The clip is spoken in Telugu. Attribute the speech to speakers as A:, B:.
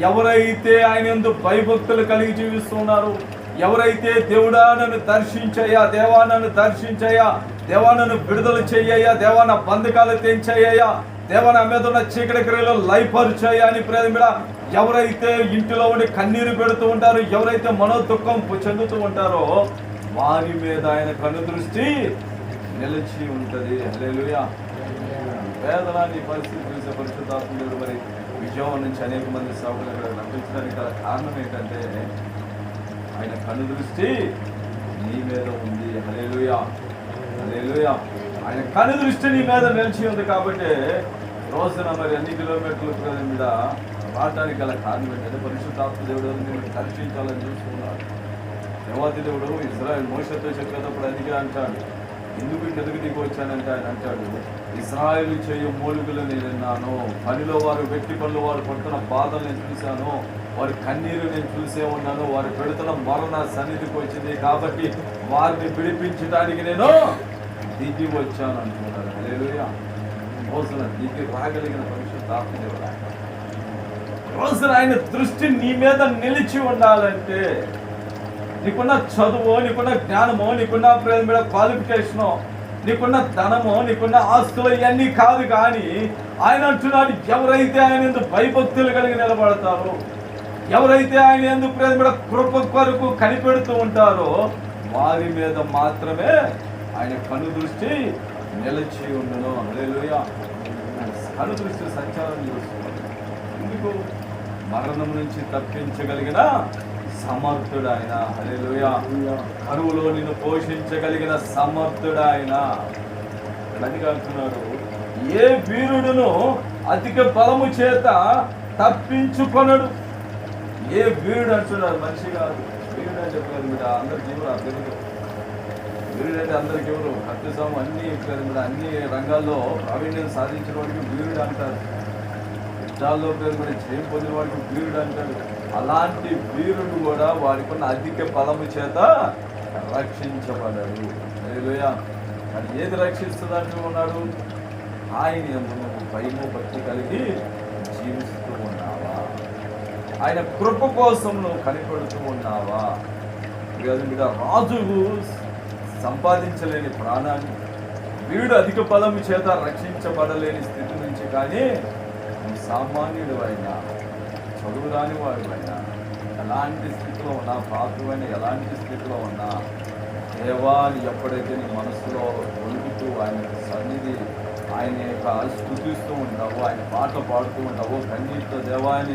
A: ఎవరైతే ఆయన యందు భయభక్తులు కలిగి జీవిస్తున్నారు, ఎవరైతే దేవుడా నన్ను దర్శించయ్యా, దేవా నన్ను దర్శించయ్యా, దేవా నన్ను విడుదల చెయ్యయ్యా, దేవా నా బంధకాలు తెంచయ్యా, దేవా నా మీద ఉన్న చీకటి క్రియలు లయపరిచయ్యా అని ప్రేమిడ ఎవరైతే ఇంటిలో ఉండి కన్నీరు పెడుతూ ఉంటారో, ఎవరైతే మనోదుఖం చెందుతూ ఉంటారో వారి మీద ఆయన కనుదృష్టి నిలిచి ఉంటది. హల్లెలూయా. పేదలాన్ని పరిస్థితి చూసే పరిశుద్ధాత్మ మరి విజయవాడ నుంచి అనేక మంది సేవకులు ఇక్కడ నటించడానికి గల కారణం ఏంటంటే ఆయన కనుదృష్టి నీ మీద ఉంది. హల్లెలూయా, హల్లెలూయా. ఆయన కనుదృష్టి నీ మీద నిలిచి ఉంది కాబట్టి రోజున మరి అన్ని కిలోమీటర్ల మీద రావడానికి గల కారణం ఏంటంటే పరిశుద్ధాత్మ దేవుడు నేను దర్శించాలని చూసుకున్నాడు. దేవాది దేవుడు ఇజ్రాయెల్ మోషతో చెప్పేటప్పుడు అందుకే అంటాడు, ఎందుకు నీకు వచ్చానంటే ఆయన అంటాడు, ఇశ్రాయేలు చేయు మూలుగులు నేను విన్నాను, పనిలో వారు వ్యక్తి పనులు వారు పడుతున్న బాధలు నేను చూశాను, వారి కన్నీరు నేను చూసే ఉన్నాను, వారు పెడుతున్న మరణ సన్నిధికి వచ్చింది కాబట్టి వారిని విడిపించడానికి నేను దిగి వచ్చాను అంటున్నాడు. హల్లెలూయా. రోజున దిగి రాగలిగిన పరిశుద్ధాత్మ దేవుడు రోజున ఆయన దృష్టి నీ మీద నిలిచి ఉండాలంటే నీకున్న చదువు, నీకున్న జ్ఞానమో, నీకున్న ప్రేమ క్వాలిఫికేషనో, నీకున్న ధనమో, నీకున్న ఆస్తులు ఇవన్నీ కాదు. కానీ ఆయన అంటున్నాడు, ఎవరైతే ఆయన ఎందుకు భయభక్తులు కలిగి నిలబడతారో, ఎవరైతే ఆయన ఎందుకు ప్రేమ కృప కొరకు కనిపెడుతూ ఉంటారో వారి మీద మాత్రమే ఆయన కనుదృష్టి నిలిచి ఉండను. హల్లెలూయా. కనుదృష్టి సంచారం చేస్తున్నాడు. ఎందుకు? మరణం నుంచి తప్పించగలిగిన సమర్థుడు ఆయన. హల్లెలూయా. కరువులో నిన్ను పోషించగలిగిన సమర్థుడు ఆయన. అంటున్నాడు, ఏ వీరుడును అధిక బలము చేత తప్పించుకొనడు. ఏ వీరుడు అంటున్నాడు, మనిషి కాదు. వీరుడు అని చెప్పలేదు మీద అందరికి ఎవరు అర్థం. వీరుడు అంటే అందరికి ఎవరు కత్తిసాము అన్ని మీద అన్ని రంగాల్లో ప్రావీణ్యం సాధించిన వాడికి వీరుడు అంటారు. యుద్ధాల్లో పేరు కూడా జయం పొందిన వాడికి వీరుడు అంటాడు. అలాంటి వీరుడు కూడా వారికి ఉన్న అధిక బలము చేత రక్షించబడ్డాడు. హల్లెలూయా. కానీ ఏది రక్షిస్తుందని ఉన్నాడు? ఆయన భయము భక్తి కలిగి జీవిస్తూ ఉన్నావా? ఆయన కృప కోసం నువ్వు కనిపెడుతూ ఉన్నావా? రాజు సంపాదించలేని ప్రాణాన్ని, వీడు అధిక బలము చేత రక్షించబడలేని స్థితి నుంచి కానీ సామాన్యుడు అయినా, చదువు రాని వాడు అయినా, ఎలాంటి స్థితిలో ఉన్నా, పాత్రమైన ఎలాంటి స్థితిలో ఉన్నా దేవాన్ని ఎప్పుడైతే నీ మనసులో ఒలుగుతూ ఆయన సన్నిధి ఆయన యొక్క స్తుతిస్తూ ఉంటావో, ఆయన పాటలు పాడుతూ ఉంటావో, కన్నీటితో దేవాన్ని